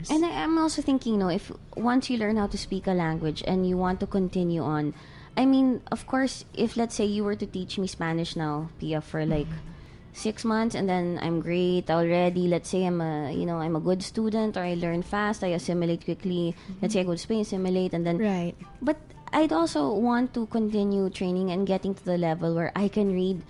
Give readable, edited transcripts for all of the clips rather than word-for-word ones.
And I'm also thinking, if once you learn how to speak a language and you want to continue on, I mean, of course, if let's say you were to teach me Spanish now, Pia, for like 6 months, and then I'm great already. Let's say I'm a good student, or I learn fast, I assimilate quickly. Let's say I go to Spain, assimilate, and then Right. But I'd also want to continue training and getting to the level where I can read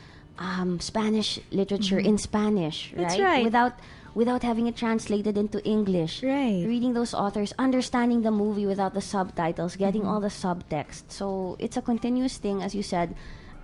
Spanish literature in Spanish, right? That's right. Without having it translated into English. Right. Reading those authors, understanding the movie without the subtitles, getting all the subtext. So it's a continuous thing, as you said.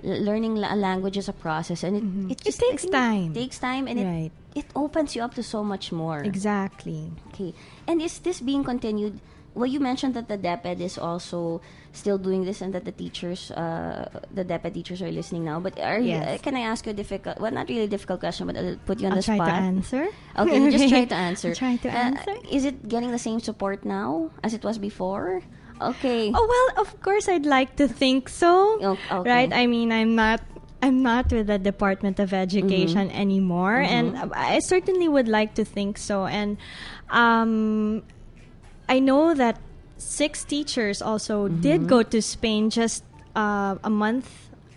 Learning a language is a process, and it just takes time. It takes time, and Right. it opens you up to so much more. Exactly. Okay. And is this being continued? Well, you mentioned that the DepEd is also still doing this, and that the DepEd teachers are listening now. But Yes. can I ask you a difficult, well, not really a difficult question, but I'll put you on I'll the try spot. to answer. Okay, you just try to answer. I'll try to answer. Is it getting the same support now as it was before? Okay. Oh, well, of course I'd like to think so. Okay. Right? I mean, I'm not with the Department of Education anymore, and I certainly would like to think so. And I know that 6 teachers also did go to Spain just a month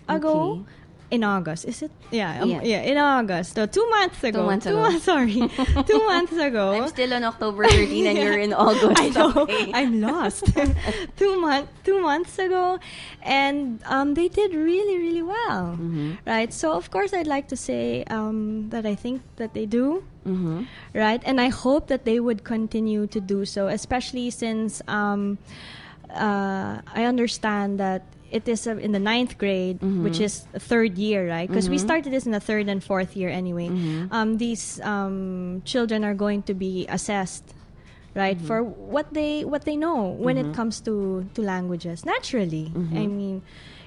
ago. Okay. In August, is it? Yeah, Yeah. in August. So 2 months ago. 2 months ago. Sorry, 2 months ago. I'm still on October 13 and you're in August. I know. Okay. I'm lost. 2 months ago, and they did really, really well. Right. So of course, I'd like to say that I think that they do. Right, and I hope that they would continue to do so, especially since I understand that it is in the 9th grade, which is the 3rd year, right? Because we started this in the 3rd and 4th year anyway. These children are going to be assessed, right, for what they know when it comes to languages. Naturally, I mean,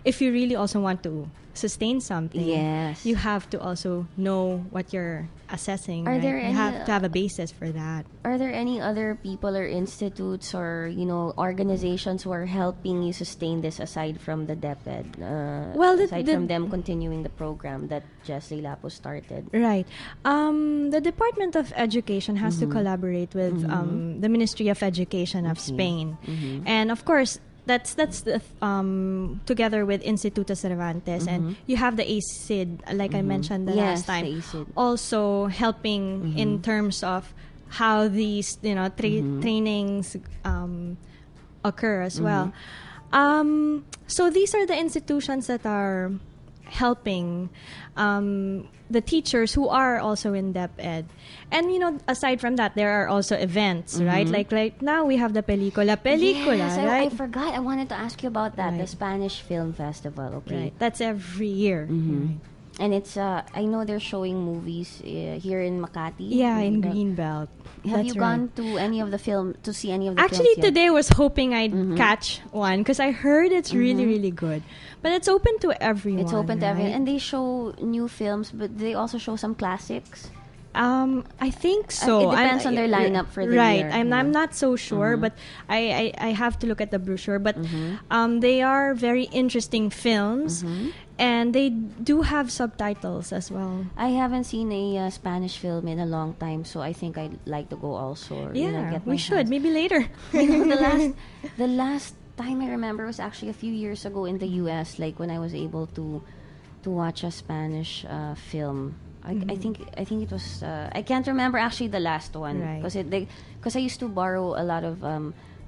if you really also want to sustain something, Yes. you have to also know what you're assessing. Are right? there you any, have to have a basis for that. Are there any other people or institutes or organizations who are helping you sustain this aside from the DepEd? Well, aside from them continuing the program that Jessie Lapo started. Right. The Department of Education has to collaborate with the Ministry of Education of Spain, and of course that's the together with Instituto Cervantes, and you have the ACID, like I mentioned the last time, the ACID. also helping in terms of how these trainings occur as well. So these are the institutions that are helping the teachers who are also in DepEd. And aside from that, there are also events, right? Like right now we have the Pelicula, Yes, right? I forgot. I wanted to ask you about that. The Right. Spanish Film Festival. Okay. Right. That's every year. Right. And it's I know they're showing movies here in Makati. Yeah, in Greenbelt. Have That's you gone to any of the film to see any of the Actually, films yet? today I was hoping I'd catch one because I heard it's really, really good. But it's open to everyone. It's open to right? everyone, and they show new films, but they also show some classics. I think so. It depends on their lineup for the right. year. I'm not so sure, but I have to look at the brochure. But they are very interesting films, and they do have subtitles as well. I haven't seen a Spanish film in a long time, so I think I'd like to go also. Or, Yeah, get my we should. hands- Maybe later. the last time I remember was actually a few years ago in the U.S. Like when I was able to watch a Spanish film. I think it was. I can't remember actually the last one Right. because I used to borrow a lot of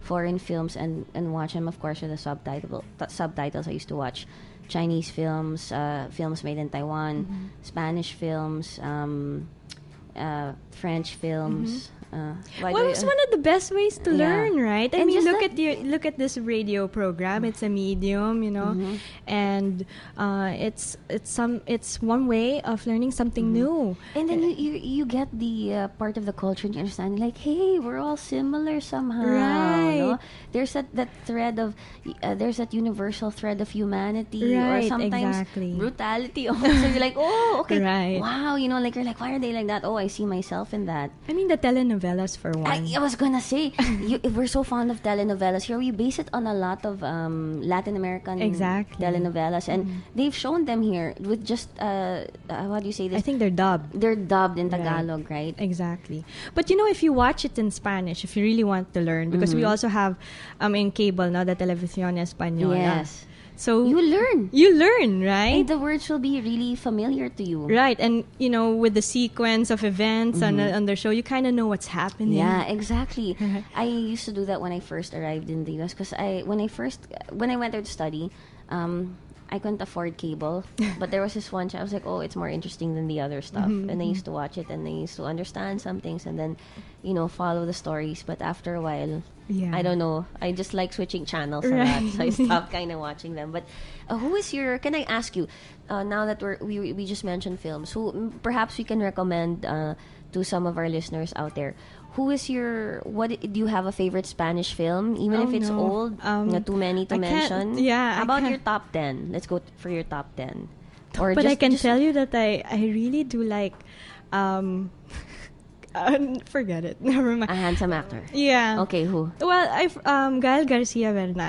foreign films and watch them, of course, with the subtitles. I used to watch Chinese films, films made in Taiwan, Spanish films, French films. Well, it's one of the best ways to Yeah. learn, right? I And mean, just look at this radio program. It's a medium, and it's one way of learning something new. And then you get the part of the culture and you understand, like, hey, we're all similar somehow. Right. No? There's that thread of, there's that universal thread of humanity, or Right, sometimes exactly. brutality. So you're like, oh, okay, Right. wow, like you're like, why are they like that? Oh, I see myself in that. I mean, the telenovela telenovelas for one. I was gonna say, we're so fond of telenovelas here. We base it on a lot of Latin American telenovelas, and they've shown them here with just how do you say this? I think they're dubbed. They're dubbed in Tagalog, right? Exactly. But if you watch it in Spanish, if you really want to learn, because we also have in cable now the Televisión Española. Yes. So you learn, right? And the words will be really familiar to you. Right. And, with the sequence of events on the show, you kind of know what's happening. Yeah, exactly. I used to do that when I first arrived in the US because when I went there to study, I couldn't afford cable. But there was this one I was like, oh, it's more interesting than the other stuff. And I used to watch it and I used to understand some things and then, follow the stories. But after a while, I don't know. I just like switching channels a lot, so I stopped kind of watching them. But can I ask you, now that we just mentioned films, who perhaps we can recommend to some of our listeners out there, do you have a favorite Spanish film, even if it's old, not too many to mention? How about your top 10? Let's go for your top 10. But I can tell you that I really do like forget it. Never mind. A handsome actor. Yeah. Okay, who? Well, I've Gael Garcia Bernal.